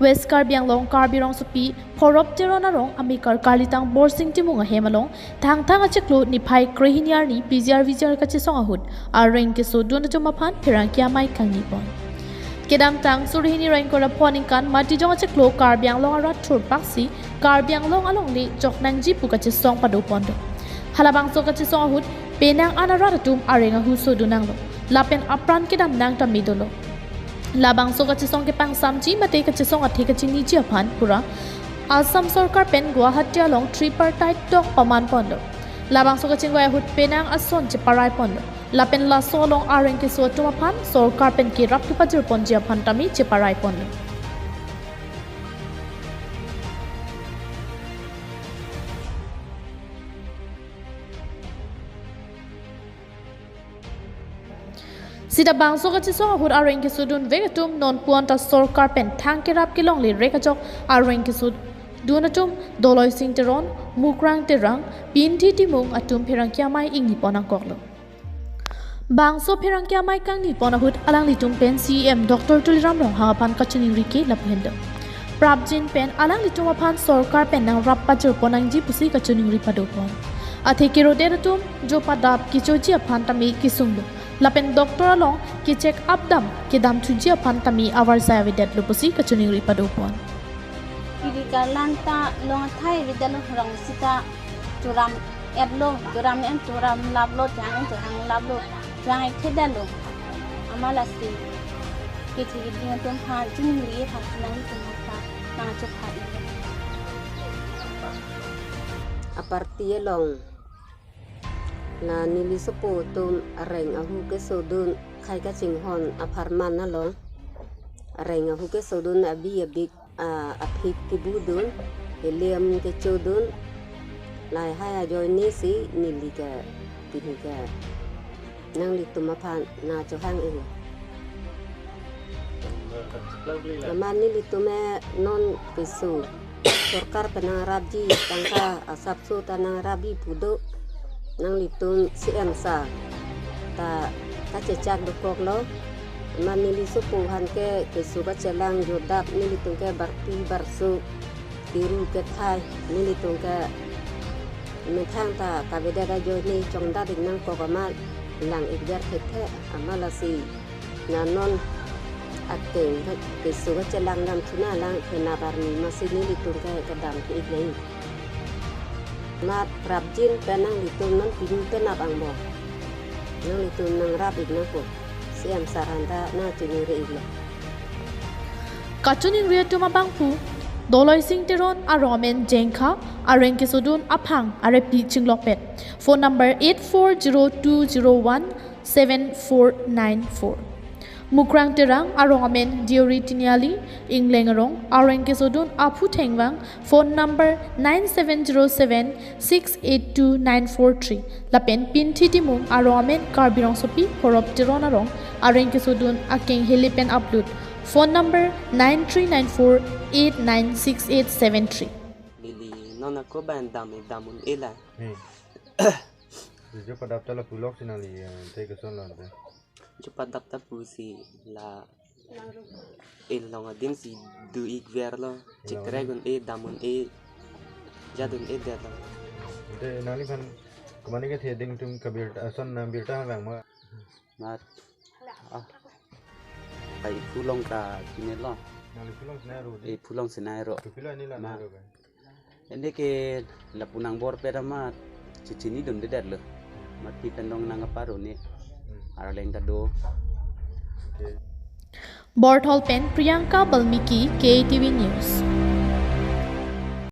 West Karbianglong Karbirong Supi Porop Teronarong Amikar Kalitang Borsing Timunga Hemalong Tang Cheklo ni Pai Krehiniar ni PGR VGR kachesong ahut areng keso Donajumapan Pirangkia Mai Kangipon Kedam Tang Surihini Rain Kora Poninkan Matijong Cheklo Karbianglong Arat Tur Paksi Karbianglong Along Li Joknang Jipu kachesong Padopondo Halabang so kachesong ahut Penang Anaratatum areng ahut so Dunanglo Lapen Apran Kedam Nang Tamidolo Labang so kachesong ke pang samji mate kachesong athe kachini japan pura Assam sorkar pen Guwahati along tripartite dok paman pondo Labang so kaching ahut penang ason je parai pondo Lapen la so long areng ke so tumapan sorkar pen ke rap tupajer pon japan tami je parai pondo Sida bangso kachesong ahut areng ke sudun vegatum nonpu anta sorkar pen akerap ke longle rekajok areng ke sud dunatum doloi sing teron mukrang terang pinti timung atum perangkia mai ingi ponang koklo bangso perangkia mai kang ni ponahut alang litum pen CM Dr. Tuliram rong hangapan kachening rike lapendo prabjin pen alang litum apan sorkar pen nang rappajer ponang ji pusi kachening ripadopon athe keroderatum jopadap kichoji apan tami kisunglo Lapen doktor along ki check up dam ki dam tuji apan tami awar saya videt lupusi kachuning ripadopon Kiri lanta long thai vidalo rong sita turam eblo turam en turam lablo jang turang lablo jang khedalo amalasi ki thigi dia tum pha jing ri pha nang tum pha na chok pha apartie long na nilisopo tum areng ahu keso dun khai ka chinghon aparman na lo areng ahu keso dun abi abik aphik kibudun helium ke chodun lai haya joy ni si nilika tinika nang lituma phan na chohang ego naman nilitume non keso sorkar penang ji tangka asap su tanang rabi pudo nang litung CM sa ta kacecak dokok lo man nili supu han ke kesu kacelang jodap nili tung ke barti barsu biru ke thai nili tung ke methang ta kabeda da jo ni chongda ding nang ko kamal lang igjar the amalasi nanon ateng kesu kacelang nam thuna lang phena barni masih nili tung ke kadam ke ignai mat prabjin penang litung nan pinten abang mo nang litung nang rabig na ko siam saranda na tunire iglo kachuning riatum abangpu doloi sing teron aromen jengkha areng ke sudun aphang arepi chinglopet phone number 8402017494 Mukrang terang arong amen diori tiniali ingleng arong areng kesodun apu tengwang phone number 9707682943 lapen pinti timung arong amen karbirong sopi porop teron arong areng kesodun akeng helipen upload phone number 9394896873 Lili nona ko ban damun ela जो पदार्थ ला पुलक सिनाली ते कसन लांते जो padapta pusi la long adin si du igver lo chikregun damun jadun der lo ते नाली फन कमाने के थे दिन तुम कबीर असन नाम बिरता हवांग मा mat ai pulong ka kinelo नाली पुलक सिना रो pulong sinairo पिला ni ला ना रो ende ke la punang bor perama cicini dun der lo mati pendong nang aparo ni araleng kado Borthol Pen Priyanka Balmiki KTV News